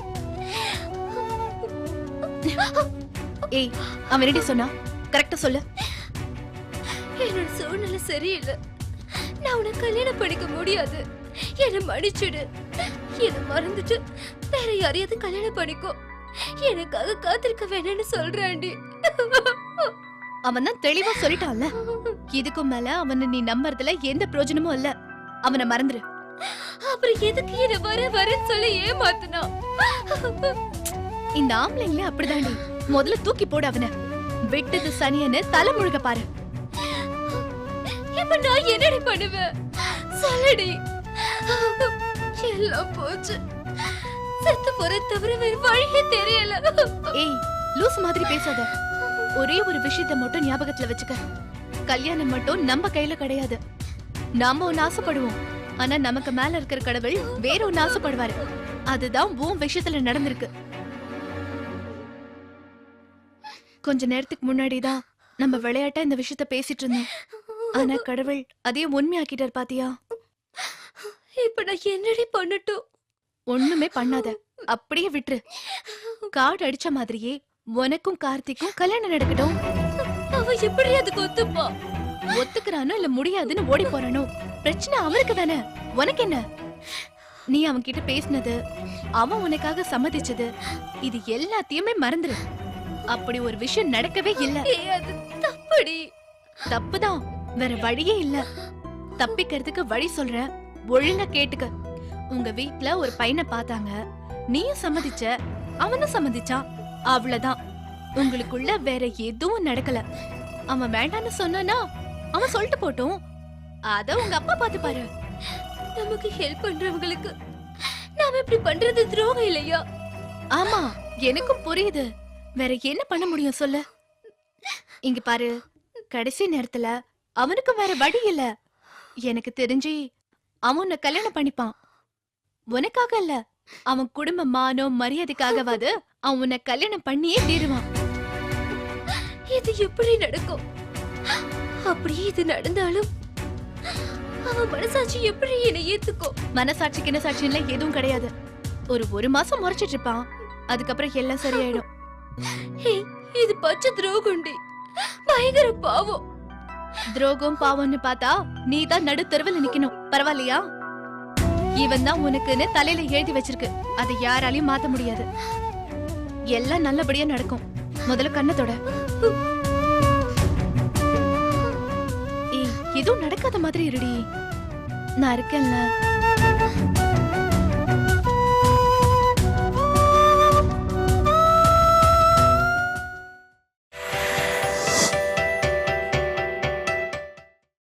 Speaker 10: ஏய், அவன் என்னடி சொன்னா? கரெக்டா சொல்லு.
Speaker 5: என்னோட சூழ்நிலை சரியில்லை. நான் உன்னை கல்யாணம் பண்ணிக்க முடியாது. என்னை மன்னிச்சுடு. என்னை மறந்துட்டு வேற யாரையாவது கல்யாணம் பண்ணிக்கோ. எனக்காக காத்திருக்க வேணும்னு சொல்றாண்டி.
Speaker 10: அவன் தான் தெளிவா சொல்லிட்டான்ல. இதுக்கும் மேல அவனை நீ நம்புறதுல எந்த பிரயோஜனமும் இல்ல. அவனை மறந்துரு.
Speaker 5: அப்புறம் எதுக்கு என்ன வரேன்னு சொல்லி ஏமாத்துனா?
Speaker 10: இந்த ஆம்பளைங்களே அப்படிதாண்டி. முதல்ல தூக்கி போடு அவனை. விட்டது சனியன்னு தலை முழுக பாரு.
Speaker 5: இப்ப நான் என்னடி பண்ணுவேன் சொல்லடி. எல்லாம் போச்சு. செத்து போற தவிர வேற வழியே தெரியல.
Speaker 10: ஏய், லூஸ் மாதிரி பேசாத. ஒரே ஒரு விஷயத்தை மட்டும் ஞாபகத்துல வச்சுக்க. கல்யாணம் மட்டும் நம்ம கையில கிடையாது. நாம ஒன்னு ஆசைப்படுவோம், ஆனா நமக்கு மேல இருக்கிற கடவுள் வேற ஒன்னு ஆசைப்படுவாரு. அதுதான் உன் விஷயத்துல நடந்திருக்கு. கொஞ்ச நேரத்துக்கு முன்னாடிதான் நம்ம விளையாட்டா இந்த விஷயத்த பேசிட்டு இருந்தோம். ஆனா கடவுள் அதையும் உண்மையாக்கிட்டார் பாத்தியா?
Speaker 5: இப்ப நான் என்னடி பண்ணட்டும்?
Speaker 10: ஒண்ணுமே பண்ணாத, அப்படியே விட்டுரு. கார்டு அடிச்ச மாதிரியே உனக்கும் கார்த்திக்கும் கல்யாணம் நடக்கட்டும்.
Speaker 5: அவன் எப்படி அதுக்கு ஒத்துப்பா?
Speaker 10: ஒத்துக்கிறானோ இல்ல முடியாதுன்னு ஓடி போறானோ, பிரச்சனை அவனுக்கு தானே. உனக்கு என்ன? நீ அவன் கிட்ட பேசினது, அவன் உனக்காக சம்மதிச்சது, இது எல்லாத்தையுமே மறந்துரு. அப்படி ஒரு விஷயம் நடக்கவே இல்ல.
Speaker 5: அது தப்புடி.
Speaker 10: தப்புதான், வேற வழியே இல்ல. தப்பிக்கிறதுக்கு வழி சொல்ற, ஒழுங்கா கேட்டுக்க. உங்க வீட்ல ஒரு பையனை பார்த்தாங்க, நீயும் சம்மதிச்ச, அவனும் சம்மதிச்சான். அவ்வளவுதான். உங்களுக்குள்ள வேற எதுவும் நடக்கல. அவன் வேண்டான்னு சொன்னானா அவன் சொல்லிட்டு போட்டும். அத உங்க அப்பா பார்த்து பாரு.
Speaker 5: நமக்கு ஹெல்ப் பண்றவங்களுக்கு நாம இப்படி பண்றது துரோகம் இல்லையா?
Speaker 10: ஆமா, எனக்கும் புரியுது. வேற என்ன பண்ண முடியும் சொல்லு? இங்க பாரு, கடைசி நேரத்துல அவனுக்கு வேற வழி இல்ல. எனக்கு தெரிஞ்சு அவன் உன்னை கல்யாணம் பண்ணிப்பான். உனக்காக இல்ல, அவன் குடும்ப மானம் மரியாதைக்காகவாது அவன் உன்னை கல்யாணம் பண்ணியே தீருவான்.
Speaker 5: இது எப்படி நடக்கும்? அப்படியே இது நடந்தாலும் அவன் மனசாட்சி எப்படி என்னை ஏத்துக்கும்?
Speaker 10: மனசாட்சிக்கு என்ன சாட்சியில எதுவும் கிடையாது. ஒரு மாசம் முறைச்சிட்டு இருப்பான், அதுக்கப்புறம் எல்லாம் சரியாயிடும்.
Speaker 5: இது பச்சை துரோகம்டி. பயங்கர பாவம்.
Speaker 10: துரோகம் பாவம்னு பார்த்தா நீ தான் நடு தெருவில் நிக்கணும். பரவாயில்லையா? இவன் தான் உனக்குன்னு தலையில எழுதி வச்சிருக்கு. அதை யாராலையும் மாத்த முடியாது. எல்லாம் நல்லபடியா நடக்கும். முதல்ல கண்ணத்தோட. ஏய், எதுவும் நடக்காத மாதிரி இருடி. நான் இருக்கேன்ல.